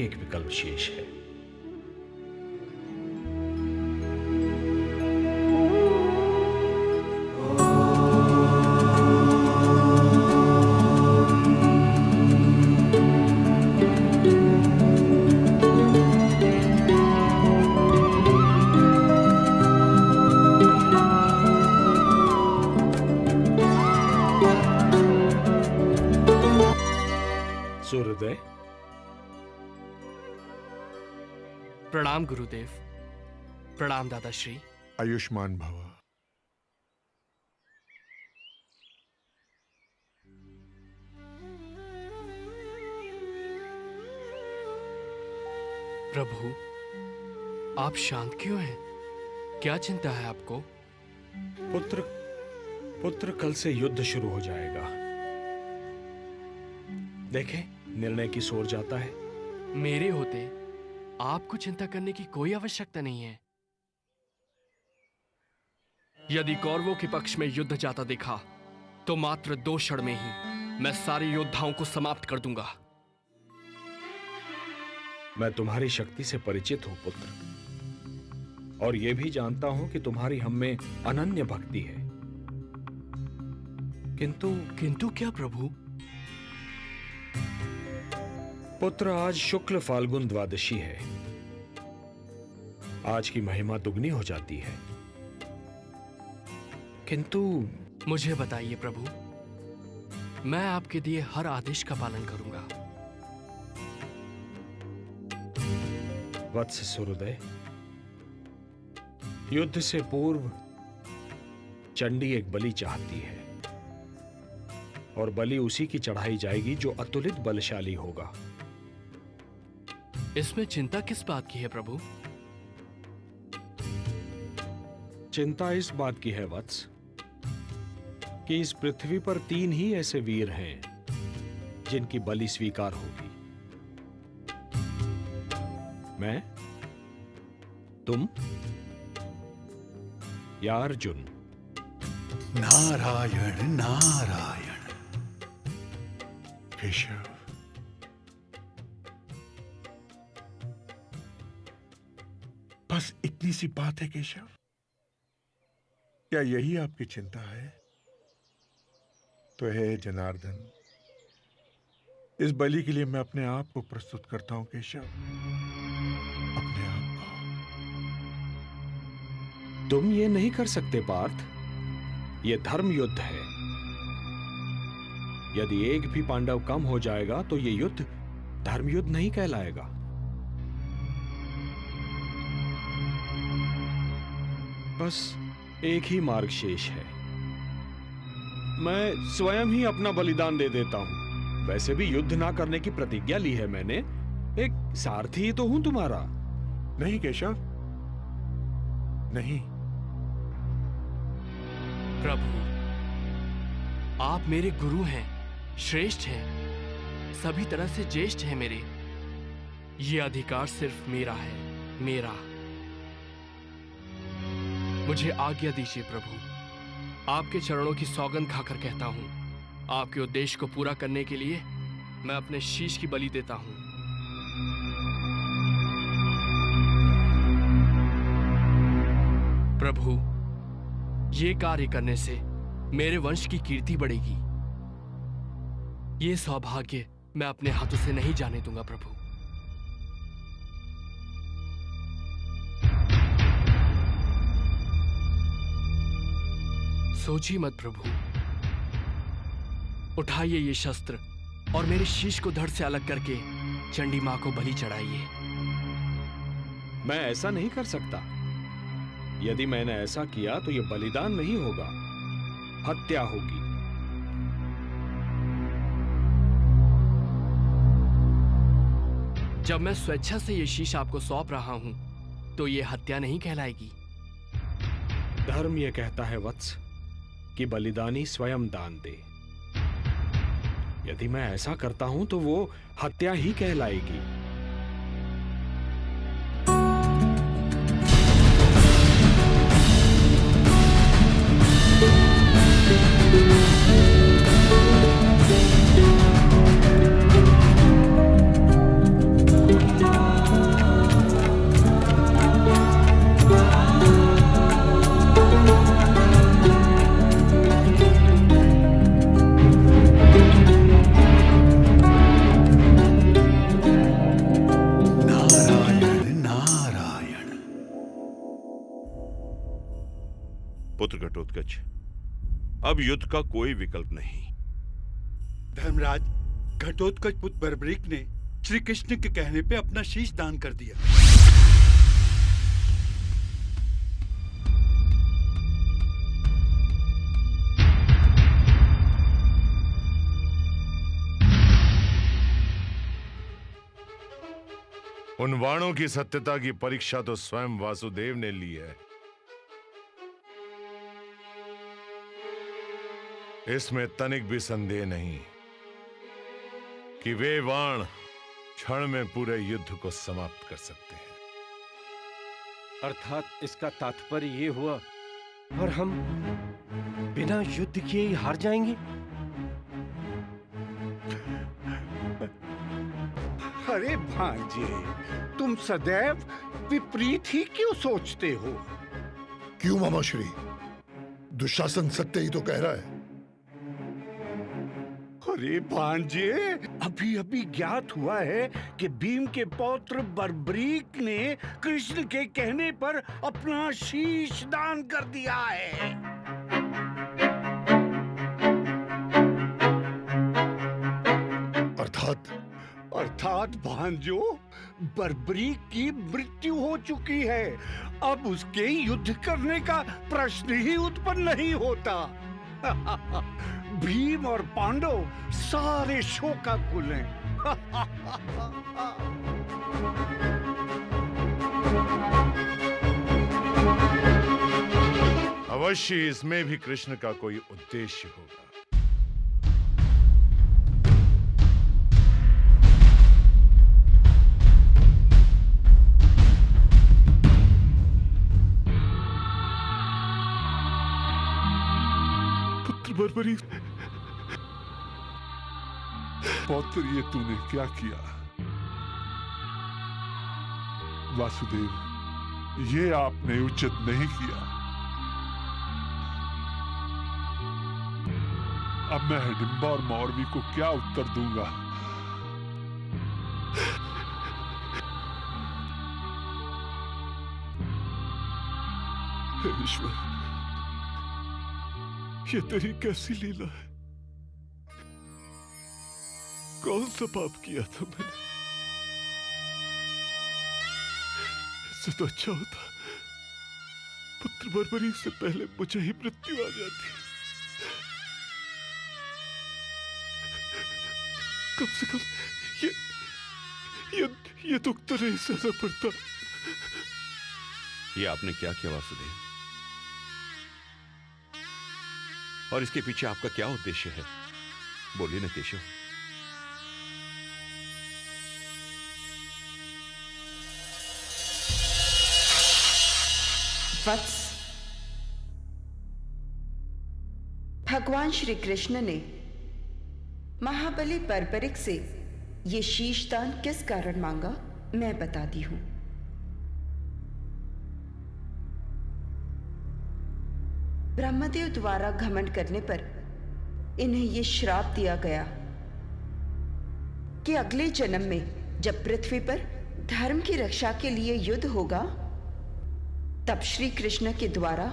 ही एक विकल्प शेष है। सूर्योदय, प्रणाम गुरुदेव। प्रणाम दादाश्री। आयुष्मान भव। प्रभु, आप शांत क्यों हैं? क्या चिंता है आपको? पुत्र कल से युद्ध शुरू हो जाएगा। देखें, निर्णय की ओर जाता है। मेरे होते आपको चिंता करने की कोई आवश्यकता नहीं है। यदि कौरवों के पक्ष में युद्ध जाता देखा तो मात्र 2 क्षण में ही मैं सारे योद्धाओं को समाप्त कर दूंगा। मैं तुम्हारी शक्ति से परिचित हूं पुत्र, और यह भी जानता हूं कि तुम्हारी हम में अनन्य भक्ति है। किंतु क्या प्रभु? पुत्र, आज शुक्ल फाल्गुन द्वादशी है। आज की महिमा दुगनी हो जाती है। किंतु मुझे बताइए प्रभु, मैं आपके दिए हर आदेश का पालन करूंगा। वत्स सूर्योदय, युद्ध से पूर्व चंडी एक बलि चाहती है, और बलि उसी की चढ़ाई जाएगी जो अतुलित बलशाली होगा। इसमें चिंता किस बात की है प्रभु? चिंता इस बात की है वत्स कि इस पृथ्वी पर 3 ही ऐसे वीर हैं जिनकी बलि स्वीकार होगी। मैं, तुम या अर्जुन। नारायण नारायण। केशव, बस इतनी सी बात है केशव? क्या यही आपकी चिंता है? तो हे जनार्दन, इस बलि के लिए मैं अपने आप को प्रस्तुत करता हूं केशव, अपने आप को। तुम ये नहीं कर सकते पार्थ, ये धर्म युद्ध है। यदि एक भी पांडव कम हो जाएगा तो ये युद्ध धर्म युद्ध नहीं कहलाएगा। बस एक ही मार्ग शेष है। मैं स्वयं ही अपना बलिदान दे देता हूं। वैसे भी युद्ध ना करने की प्रतिज्ञा ली है मैंने। एक सारथी ही तो हूं तुम्हारा। नहीं केशव, नहीं। प्रभु, आप मेरे गुरु हैं, श्रेष्ठ हैं, सभी तरह से ज्येष्ठ हैं मेरे। ये अधिकार सिर्फ मेरा है, मेरा। मुझे आज्ञा दीजिए प्रभु। आपके चरणों की सौगंध खाकर कहता हूं, आपके उद्देश्य को पूरा करने के लिए मैं अपने शीश की बलि देता हूं। प्रभु, ये कार्य करने से मेरे वंश की कीर्ति बढ़ेगी। ये सौभाग्य मैं अपने हाथों से नहीं जाने दूंगा प्रभु। सोचिए मत प्रभु। उठाइए ये शस्त्र और मेरे शीश को धड़ से अलग करके चंडी मां को बलि चढ़ाइए। मैं ऐसा नहीं कर सकता। यदि मैंने ऐसा किया तो यह बलिदान नहीं होगा, हत्या होगी। जब मैं स्वेच्छा से ये शीश आपको सौंप रहा हूं तो यह हत्या नहीं कहलाएगी। धर्म यह कहता है वत्स कि बलिदानी स्वयं दान दे। यदि मैं ऐसा करता हूं तो वो हत्या ही कहलाएगी। पुत्र घटोत्कच, अब युद्ध का कोई विकल्प नहीं। धर्मराज, घटोत्कच पुत्र बर्बरीक ने श्री कृष्ण के कहने पे अपना शीश दान कर दिया। उन वाणों की सत्यता की परीक्षा तो स्वयं वासुदेव ने ली है। इसमें तनिक भी संदेह नहीं कि वे वाण क्षण में पूरे युद्ध को समाप्त कर सकते हैं। अर्थात इसका तात्पर्य ये हुआ और हम बिना युद्ध किए ही हार जाएंगे। अरे भांजे, तुम सदैव विपरीत ही क्यों सोचते हो? क्यों मामाश्री? दुशासन सत्य ही तो कह रहा है। अरे भांजे, अभी अभी ज्ञात हुआ है कि भीम के पौत्र बर्बरीक ने कृष्ण के कहने पर अपना शीश दान कर दिया है। अर्थात भांजो, बर्बरीक की मृत्यु हो चुकी है। अब उसके युद्ध करने का प्रश्न ही उत्पन्न नहीं होता। भीम और पांडव सारे शोकाकुल हैं। अवश्य इसमें भी कृष्ण का कोई उद्देश्य होगा। बर्बरीक पौत्र, ये तूने क्या किया? वासुदेव, ये आपने उचित नहीं किया। अब मैं हिडिंबा और मौरवी को क्या उत्तर दूंगा? हे ईश्वर, ये तेरी कैसी लीला है? कौन सा पाप किया था मैंने? इससे तो अच्छा होता पुत्र बर्बरीक से पहले मुझे ही मृत्यु आ जाती। कम से कम ये दुख तो नहीं सहना पड़ता। ये आपने क्या किया वासुदेव? और इसके पीछे आपका क्या उद्देश्य है? बोलिए ना केशव। वत्स, भगवान श्री कृष्ण ने महाबली बर्बरीक से ये शीशदान किस कारण मांगा, मैं बताती हूं। ब्रह्मदेव द्वारा घमंड करने पर इन्हें यह श्राप दिया गया कि अगले जन्म में जब पृथ्वी पर धर्म की रक्षा के लिए युद्ध होगा, तब श्री कृष्ण के द्वारा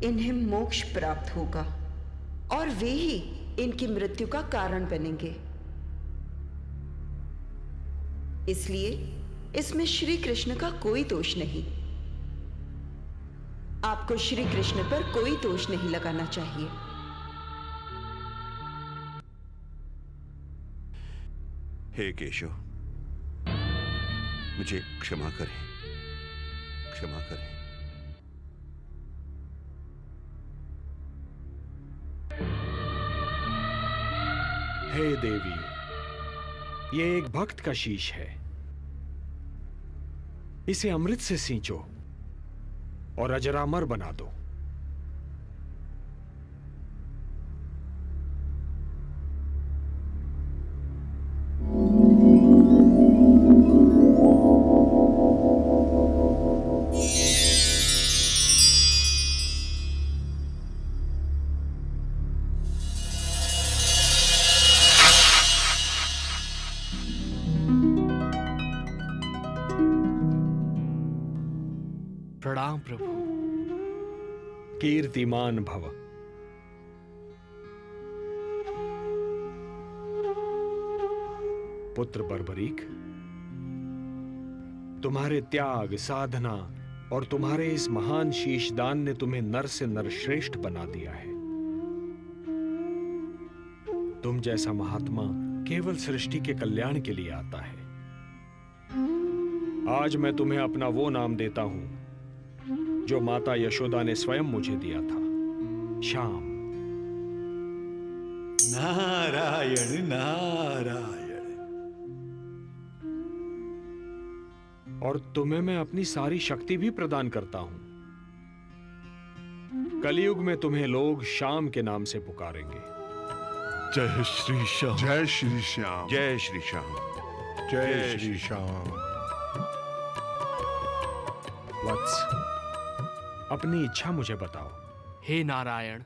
इन्हें मोक्ष प्राप्त होगा और वे ही इनकी मृत्यु का कारण बनेंगे। इसलिए इसमें श्री कृष्ण का कोई दोष नहीं। आपको श्री कृष्ण पर कोई दोष नहीं लगाना चाहिए। हे केशव, मुझे क्षमा करें, क्षमा करें। हे देवी, ये एक भक्त का शीश है। इसे अमृत से सींचो और अजरामर बना दो। प्रणाम प्रभु। कीर्तिमान भव। पुत्र बर्बरीक, तुम्हारे त्याग, साधना और तुम्हारे इस महान शीशदान ने तुम्हें नर से नरश्रेष्ठ बना दिया है। तुम जैसा महात्मा केवल सृष्टि के कल्याण के लिए आता है। आज मैं तुम्हें अपना वो नाम देता हूं जो माता यशोदा ने स्वयं मुझे दिया था, श्याम। नारायण नारायण। और तुम्हें मैं अपनी सारी शक्ति भी प्रदान करता हूं। कलयुग में तुम्हें लोग श्याम के नाम से पुकारेंगे। जय श्री श्याम। जय श्री श्याम। जय श्री श्याम। जय श्री श्याम। वत्स, अपनी इच्छा मुझे बताओ। हे नारायण,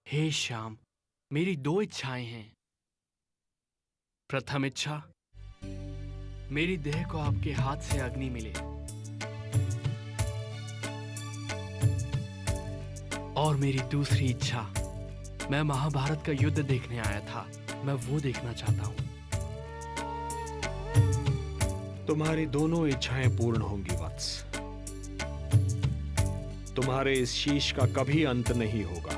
हे श्याम, मेरी 2 इच्छाएं हैं। प्रथम इच्छा, मेरी देह को आपके हाथ से अग्नि मिले, और मेरी दूसरी इच्छा, मैं महाभारत का युद्ध देखने आया था, मैं वो देखना चाहता हूं। तुम्हारी दोनों इच्छाएं पूर्ण होंगी वत्स। तुम्हारे इस शीश का कभी अंत नहीं होगा।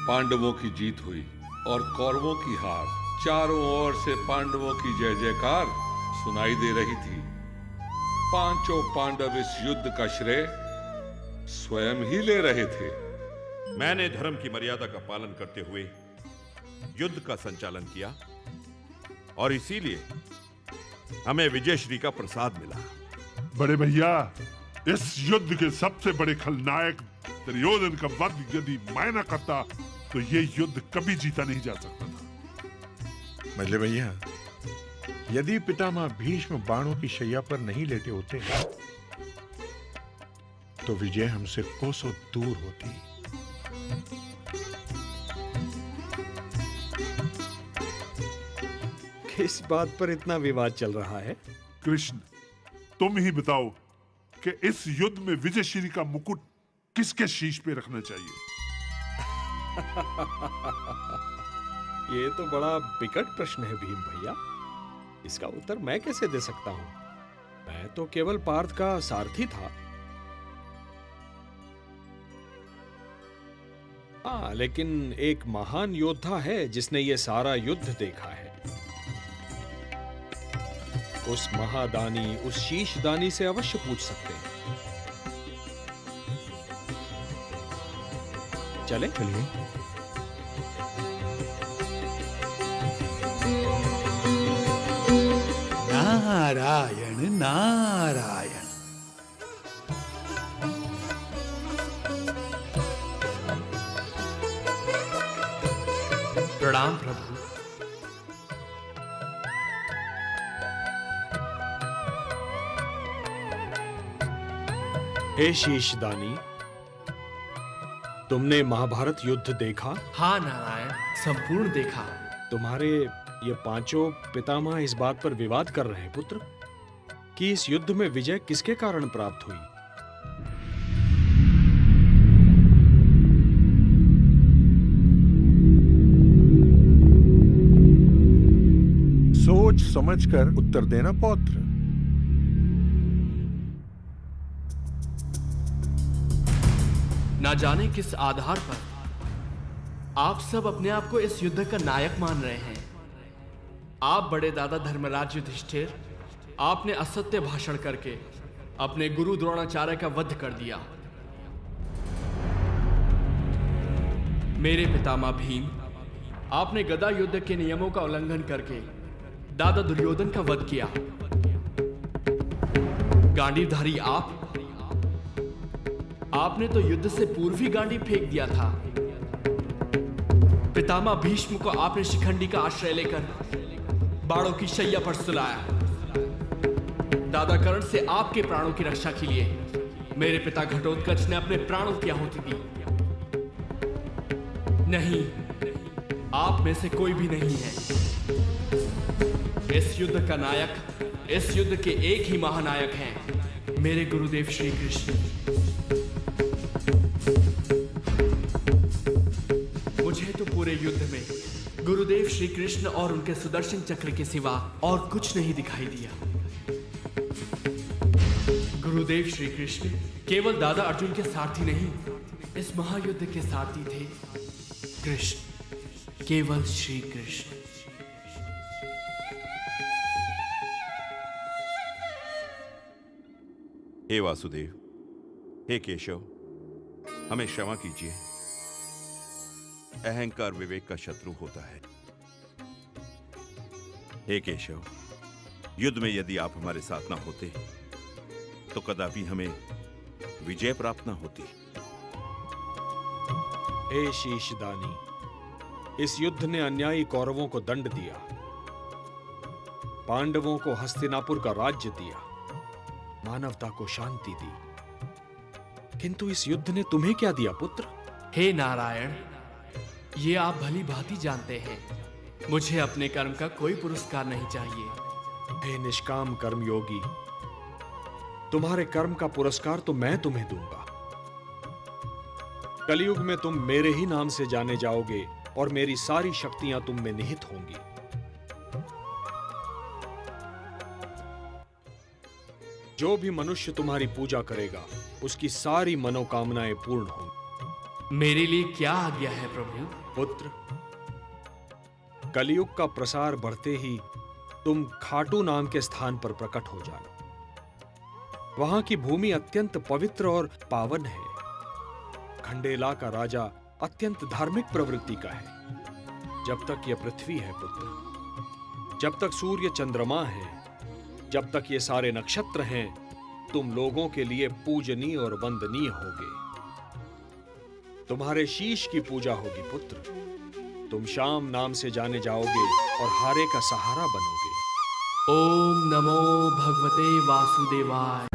पांडवों की जीत हुई और कौरवों की हार। चारों ओर से पांडवों की जय जयकार सुनाई दे रही थी। पांचों पांडव इस युद्ध का श्रेय स्वयं ही ले रहे थे। मैंने धर्म की मर्यादा का पालन करते हुए युद्ध का संचालन किया और इसीलिए हमें विजयश्री का प्रसाद मिला। बड़े भैया, इस युद्ध के सबसे बड़े खलनायक दुर्योधन का वध यदि मैं न करता तो ये युद्ध कभी जीता नहीं जा सकता था। मजले भैया, यदि पितामह भीष्म बाणों की शैया पर नहीं लेटे होते तो विजय हमसे कोसों दूर होती। किस बात पर इतना विवाद चल रहा है? कृष्ण, तुम ही बताओ कि इस युद्ध में विजयश्री का मुकुट किसके शीश पे रखना चाहिए? ये तो बड़ा विकट प्रश्न है भीम भैया। इसका उत्तर मैं कैसे दे सकता हूं? मैं तो केवल पार्थ का सारथी था। हाँ, लेकिन एक महान योद्धा है जिसने ये सारा युद्ध देखा है। उस महादानी, उस शीशदानी से अवश्य पूछ सकते हैं। चले? चलिए। नारायण नारायण। प्रणाम प्रभु। हे शीशदानी, तुमने महाभारत युद्ध देखा? हाँ नारायण, संपूर्ण देखा। तुम्हारे ये पांचों पितामह इस बात पर विवाद कर रहे हैं पुत्र कि इस युद्ध में विजय किसके कारण प्राप्त हुई। सोच समझकर उत्तर देना पौत्र। ना जाने किस आधार पर आप सब अपने आप को इस युद्ध का नायक मान रहे हैं। आप बड़े दादा धर्मराज युधिष्ठिर, आपने असत्य भाषण करके अपने गुरु द्रोणाचार्य का वध कर दिया। मेरे पितामह भीम, आपने गदा युद्ध के नियमों का उल्लंघन करके दादा दुर्योधन का वध किया। गांडीवधारी आपने तो युद्ध से पूर्व ही गांडी फेंक दिया था। पितामह भीष्म को आपने शिखंडी का आश्रय लेकर बाणों की शैया पर सुलाया। दादा कर्ण से आपके प्राणों की रक्षा के लिए मेरे पिता घटोत्कच ने अपने प्राणों की आहुति दी। नहीं, आप में से कोई भी नहीं है। इस युद्ध का नायक, इस युद्ध के एक ही महानायक हैं, मेरे गुरुदेव श्री कृष्ण। मुझे तो पूरे युद्ध में गुरुदेव श्री कृष्ण और उनके सुदर्शन चक्र के सिवा और कुछ नहीं दिखाई दिया। गुरुदेव श्री कृष्ण केवल दादा अर्जुन के सारथी नहीं, इस महायुद्ध के सारथी थे कृष्ण, केवल श्री कृष्ण। हे वासुदेव, हे केशव, हमें क्षमा कीजिए। अहंकार विवेक का शत्रु होता है। हे केशव, युद्ध में यदि आप हमारे साथ ना होते तो कदापि हमें विजय प्राप्त ना होती। हे शीशदानी, इस युद्ध ने अन्यायी कौरवों को दंड दिया, पांडवों को हस्तिनापुर का राज्य दिया, मानवता को शांति दी। किंतु इस युद्ध ने तुम्हें क्या दिया पुत्र? हे नारायण, ये आप भली भांति जानते हैं। मुझे अपने कर्म का कोई पुरस्कार नहीं चाहिए। हे निष्काम कर्मयोगी, तुम्हारे कर्म का पुरस्कार तो मैं तुम्हें दूंगा। कलयुग में तुम मेरे ही नाम से जाने जाओगे और मेरी सारी शक्तियां तुम में निहित होंगी। जो भी मनुष्य तुम्हारी पूजा करेगा उसकी सारी मनोकामनाएं पूर्ण होंगी। मेरे लिए क्या आज्ञा है प्रभु? पुत्र, कलयुग का प्रसार बढ़ते ही तुम खाटू नाम के स्थान पर प्रकट हो जाना। वहां की भूमि अत्यंत पवित्र और पावन है। खंडेला का राजा अत्यंत धार्मिक प्रवृत्ति का है। जब तक यह पृथ्वी है पुत्र, जब तक सूर्य चंद्रमा है, जब तक ये सारे नक्षत्र हैं, तुम लोगों के लिए पूजनीय और वंदनीय होगे। तुम्हारे शीश की पूजा होगी पुत्र। तुम श्याम नाम से जाने जाओगे और हारे का सहारा बनोगे। ओम नमो भगवते वासुदेवाय।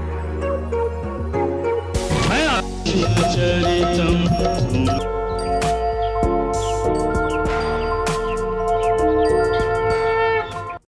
चरितम